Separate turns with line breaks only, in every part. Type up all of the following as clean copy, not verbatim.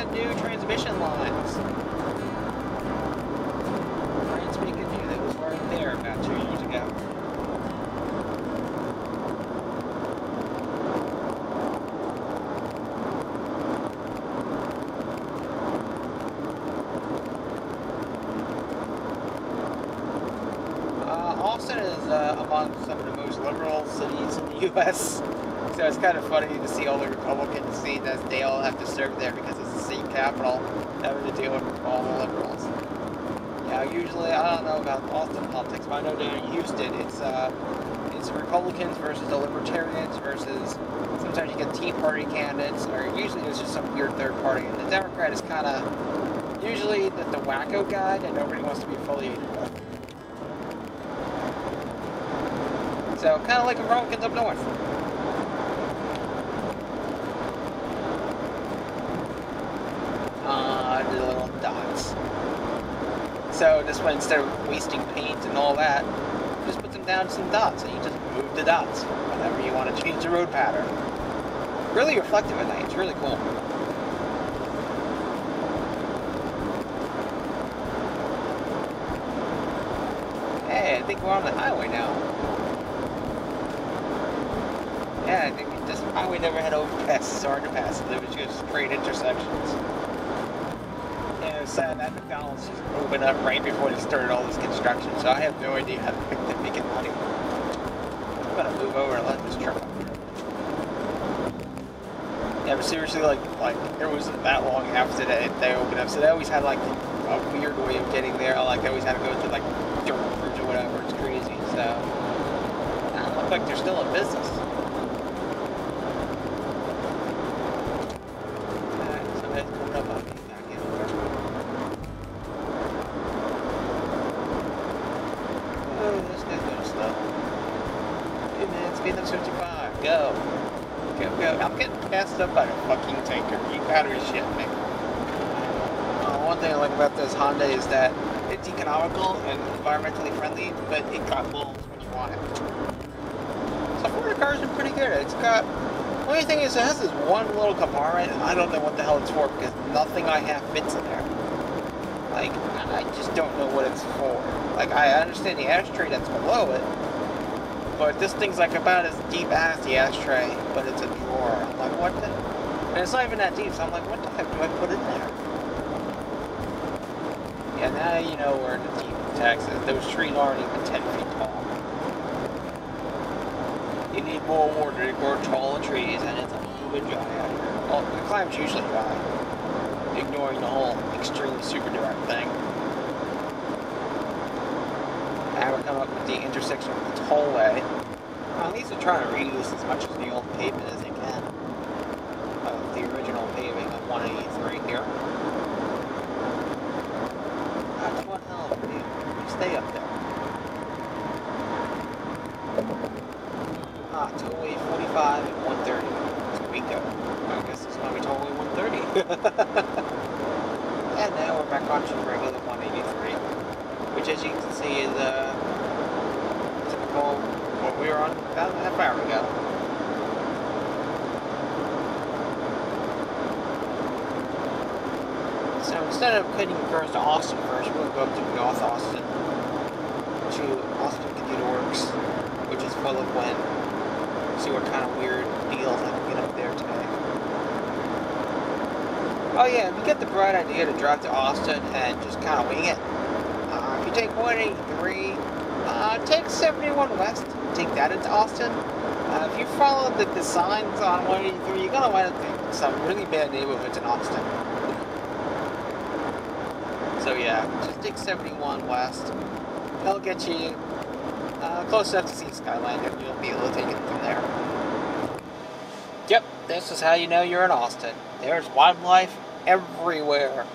brand new transmission lines. Brand spanking new. That was right there about 2 years ago. Austin is among some of the most liberal cities in the U.S., so it's kind of funny to see all the Republicans seeing as they all have to serve there because it's the state capital, having to deal with all the liberals. Yeah, usually, I don't know about Austin politics, but I know down in Houston, it's the Republicans versus the Libertarians versus, sometimes you get Tea Party candidates, or usually there's just some weird third party, and the Democrat is kind of usually the wacko guy that nobody wants to be affiliated with. So, kind of like Republicans up north. The little dots. So, this way, instead of wasting paint and all that, just put them down to some dots, and you just move the dots whenever you want to change the road pattern. Really reflective at night. It's really cool. Hey, I think we're on the highway now. Yeah, I think this highway never had overpasses. It's hard to pass. It was just straight intersections. And it was sad that McDonald's just opened up right before they started all this construction, so I have no idea how they're making money. I'm gonna move over and let this truck up here. Yeah, but seriously, like it wasn't that long after they opened up, so they always had like a weird way of getting there. Like, they always had to go through like dirt roads or whatever. It's crazy. So, it doesn't look like they're still in business. Go. I'm getting passed up by a fucking tanker. You gotta shit me. One thing I like about this Honda is that it's economical and environmentally friendly, but it got bulbs when you want it. So far the car's been pretty good. It's got... The only thing is it has this one little compartment, and I don't know what the hell it's for, because nothing I have fits in there. Like, I just don't know what it's for. Like, I understand the ashtray that's below it, but this thing's like about as deep as the ashtray, but it's a drawer. I'm like, what the? And it's not even that deep, so I'm like, what the heck do I put in there? Yeah, now you know we're in the deep Texas. Those trees aren't even 10 feet tall. You need more water to grow taller trees, and it's a little bit dry out here. Well, the climate's usually dry, ignoring the whole extremely super direct thing. Now we're coming up with the intersection of the tollway. At least they're trying to reuse as much of the old pavement as they can. The original paving of 183 here. That's one hell of a deal. You stay up there. Tollway 45 and 130. That's where we go. I guess that's why we tollway 130. And now we're back on to regular 183. Which, as you can see, is typical what we were on about a half hour ago. So instead of cutting across to Austin first, we'll go up to North Austin to Austin Cathedral Works, which is full of wind. See what kind of weird deals I can get up there today. Oh yeah, if you get the bright idea to drive to Austin and just kind of wing it. If you take 183, take 71 West, take that into Austin. If you follow the signs on 183, you're going to wind up in some really bad neighborhoods in Austin. So yeah, just take 71 West. It'll get you close enough to see Skyline, and you'll be able to take it from there. Yep, this is how you know you're in Austin. There's wildlife everywhere.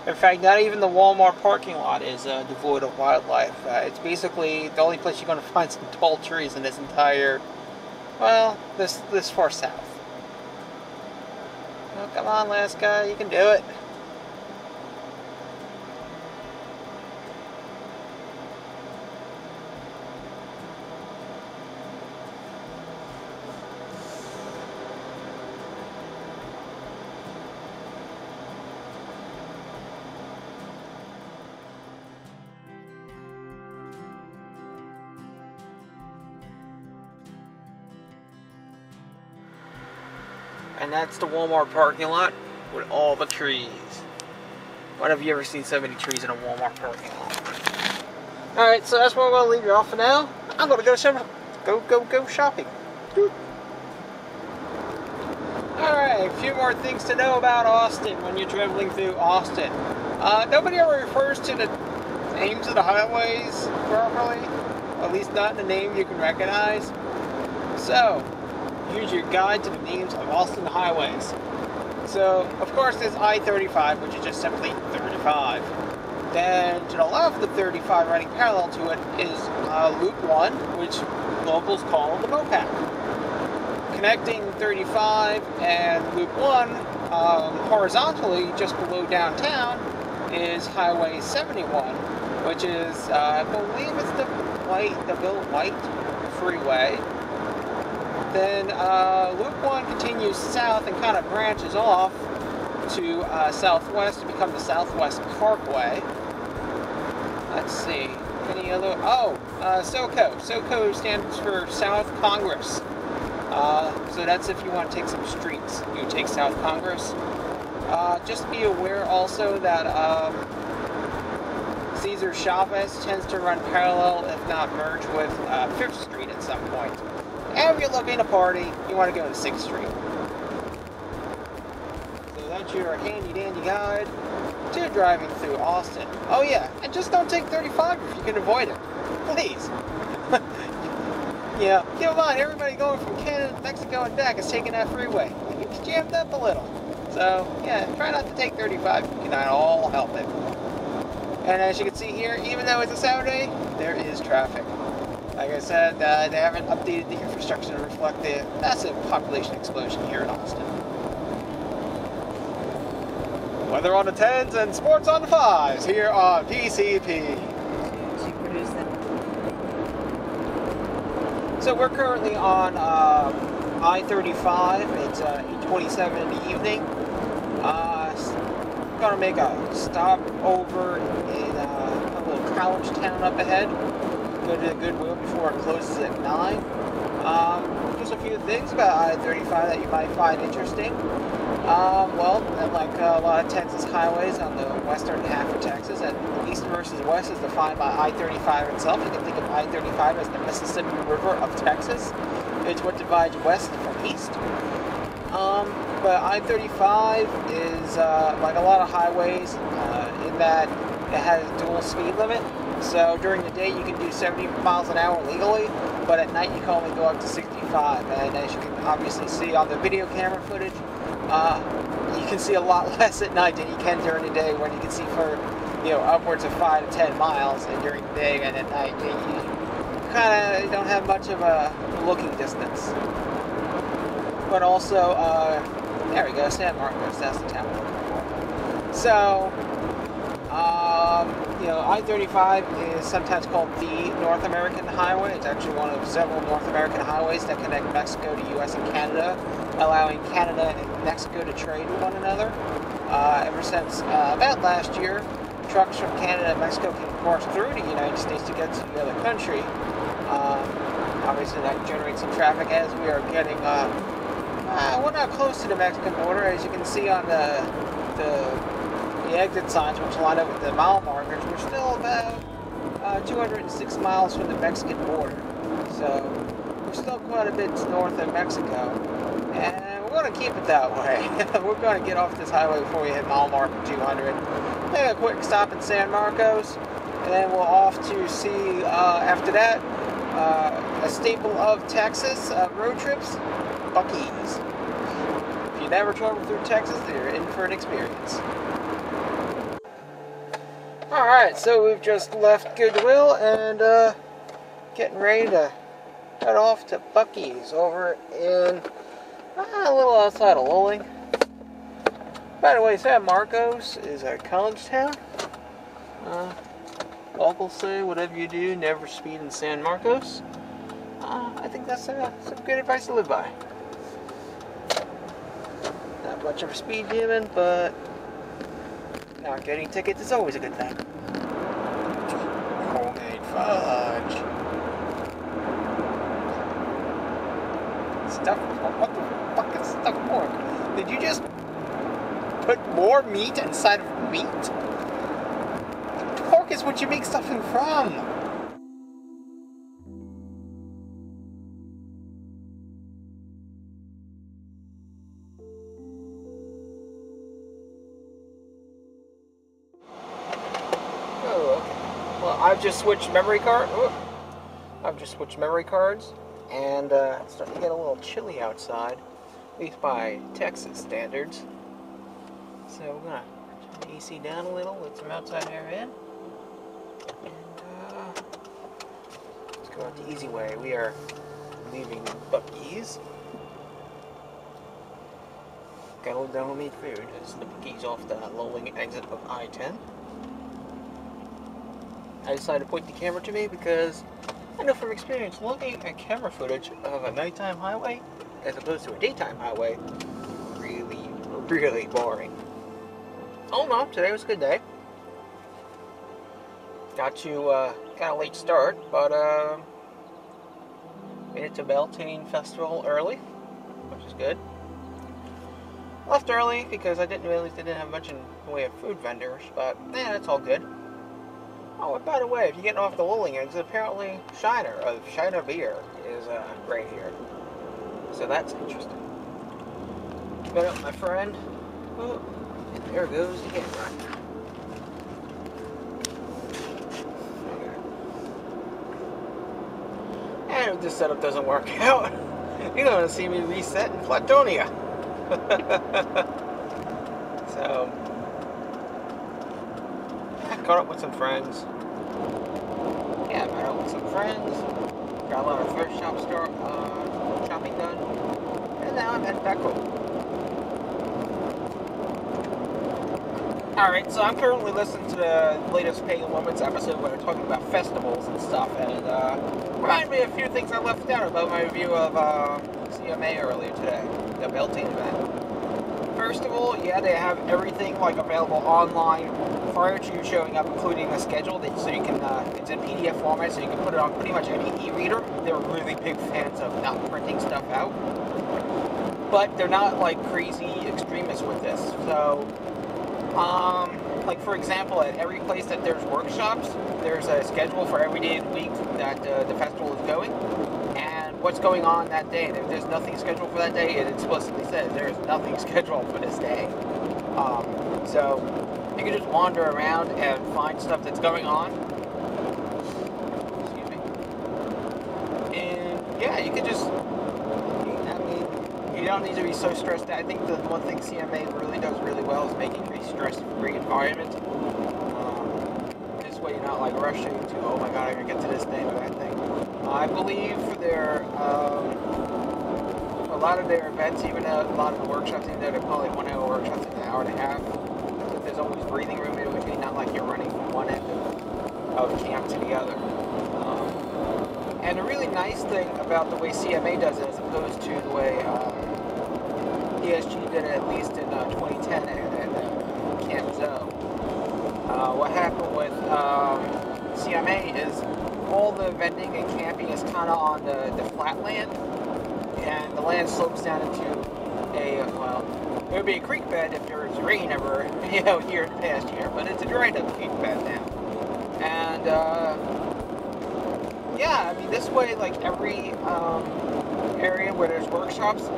In fact, not even the Walmart parking lot is devoid of wildlife. It's basically the only place you're going to find some tall trees in this entire, well, this far south. Oh, come on, last guy, you can do it. And that's the Walmart parking lot with all the trees. When have you ever seen so many trees in a Walmart parking lot? Alright, so that's where I'm going to leave you off for now. I'm going to go shopping. Alright, a few more things to know about Austin when you're traveling through Austin. Nobody ever refers to the names of the highways properly. At least not in the name you can recognize. So, here's your guide to the names of Austin highways. So, of course, there's I-35, which is just simply 35. Then, to the left of 35, running parallel to it, is Loop 1, which locals call the Mopac. Connecting 35 and Loop 1, horizontally, just below downtown, is Highway 71, which is, I believe it's the Bill White Freeway. Then Loop 1 continues south and kind of branches off to southwest to become the Southwest Parkway. Let's see, any other, SoCo. SoCo stands for South Congress. So that's if you want to take some streets, you take South Congress. Just be aware also that Cesar Chavez tends to run parallel, if not merge, with 5th Street at some point. And if you're looking to party, you want to go to 6th Street. So that's your handy-dandy guide to driving through Austin. Oh yeah, and just don't take 35 if you can avoid it. Please. Yeah, keep in mind, everybody going from Canada, Mexico, and back is taking that freeway. It gets jammed up a little. So, yeah, try not to take 35. You can all help it. And as you can see here, even though it's a Saturday, there is traffic. Like I said, they haven't updated the infrastructure to reflect the massive population explosion here in Austin. Weather on the 10s and sports on the 5s here on PCP. So we're currently on I-35. It's 8:27 in the evening. Gonna make a stop over in a little college town up ahead. Go to the Goodwill before it closes at 9. Just a few things about I-35 that you might find interesting. Well, like a lot of Texas highways on the western half of Texas, and east versus west is defined by I-35 itself. You can think of I-35 as the Mississippi River of Texas. It's what divides west from east. But I-35 is like a lot of highways in that it has a dual speed limit. So during the day you can do 70 miles an hour legally, but at night you can only go up to 65. And as you can obviously see on the video camera footage, you can see a lot less at night than you can during the day, when you can see for, you know, upwards of 5 to 10 miles, and during the day and at night you kind of don't have much of a looking distance. But also, there we go, San Marcos, that's the town we're looking for. So, you know, I-35 is sometimes called the North American Highway. It's actually one of several North American highways that connect Mexico to U.S. and Canada, allowing Canada and Mexico to trade with one another. Ever since about last year, trucks from Canada and Mexico can course through the United States to get to the other country. Obviously that generates some traffic as we are getting, we're not close to the Mexican border, as you can see on the exit signs, which line up with the mile markers. We're still about 206 miles from the Mexican border. So we're still quite a bit north of Mexico. And we're going to keep it that way. We're going to get off this highway before we hit mile marker 200. Make a quick stop in San Marcos. And then we'll off to see, after that, a staple of Texas road trips, Buc-ee's. If you never traveled through Texas, you're in for an experience. Alright, so we've just left Goodwill and getting ready to head off to Buc-ee's over in a little outside of Luling. By the way, San Marcos is a college town. Locals say, whatever you do, never speed in San Marcos. I think that's some good advice to live by. Not much of a speed demon, but not getting tickets is always a good thing. Homemade fudge. stuffed pork. What the fuck is stuffed pork? Did you just put more meat inside of meat? Pork is what you make stuffing from. Oh, okay. Well, I've just switched memory cards, and it's starting to get a little chilly outside, at least by Texas standards. So we're gonna turn the AC down a little, let some outside air in, and let's go out the easy way. We are leaving Buc-ee's. Gotta live down homemade food. It's the Buc-ee's off the rolling exit of I-10. I decided to point the camera to me because I know from experience, looking at camera footage of a nighttime highway as opposed to a daytime highway, really, really boring. Oh no, today was a good day. Got a late start, but made it to Beltane Festival early, which is good. Left early because I didn't realize they didn't have much in the way of food vendors, but yeah, that's all good. Oh, and by the way, if you're getting off the Lilling exit, apparently Shiner beer is right here. So that's interesting. Met up my friend. Oh, and there goes the camera. And if this setup doesn't work out, you're going to see me reset in Flatonia. So, I caught up with some friends. Yeah, met up with some friends. Got a lot of thrift shop shopping done. And now I'm heading back home. Alright, so I'm currently listening to the latest Pagan Moments episode where they're talking about festivals and stuff, and reminded me of a few things I left out about my review of CMA earlier today, the Beltane event. First of all, yeah, they have everything like available online prior to you showing up, including a schedule, so you can, it's in PDF format, so you can put it on pretty much any e-reader. They're really big fans of not printing stuff out, but they're not like crazy extremists with this. So, like for example, at every place that there's workshops, there's a schedule for every day of the week that the festival is going, and what's going on that day. If there's nothing scheduled for that day, it explicitly says there's nothing scheduled for this day. So you can just wander around and find stuff that's going on. Excuse me. And yeah, you can just, I mean, you don't need to be so stressed out. I think the one thing CMA really does really well is making a stress-free environment. This way you're not like rushing to, oh my god, I gotta get to this thing or that thing. I believe for their, a lot of their events, even a lot of the workshops in there, they're probably 1 hour workshops, an hour and a half. So there's always breathing room in between, not like you're running from one end of camp to the other. And a really nice thing about the way CMA does it, as opposed to the way PSG did it, at least in 2010 at Camp Zoe. What happened with CMA is all the vending and camping is kind of on the flat land, and the land slopes down into a, well, it would be a creek bed if there was rain ever, you know, here in the past year, but it's a dried up creek bed now. And, yeah, I mean, this way, like, every area where there's workshops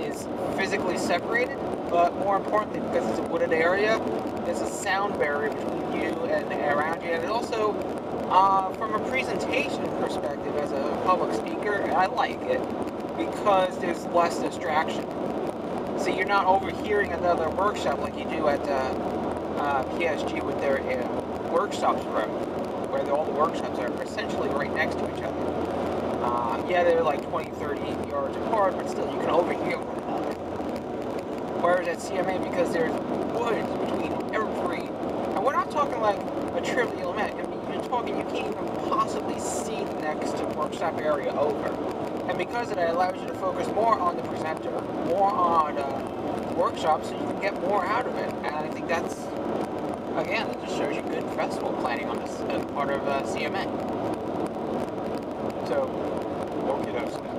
is physically separated, but more importantly, because it's a wooded area, there's a sound barrier between you and around you, and it also, from a presentation perspective, as a public speaker, I like it, because there's less distraction. So you're not overhearing another workshop like you do at PSG with their workshops room, where all the workshops are essentially right next to each other. Yeah, they're like 20, 30 yards apart, but still you can overhear one another. Whereas at CMA, because there's woods between every, and we're not talking like a trivial amount. I mean, you're talking, you can't even possibly see the next workshop area over. And because of that, it allows you to focus more on the presenter, more on workshops, so you can get more out of it. And I think that's, again, it just shows you good festival planning on this part of CMA. So, more kiddos now.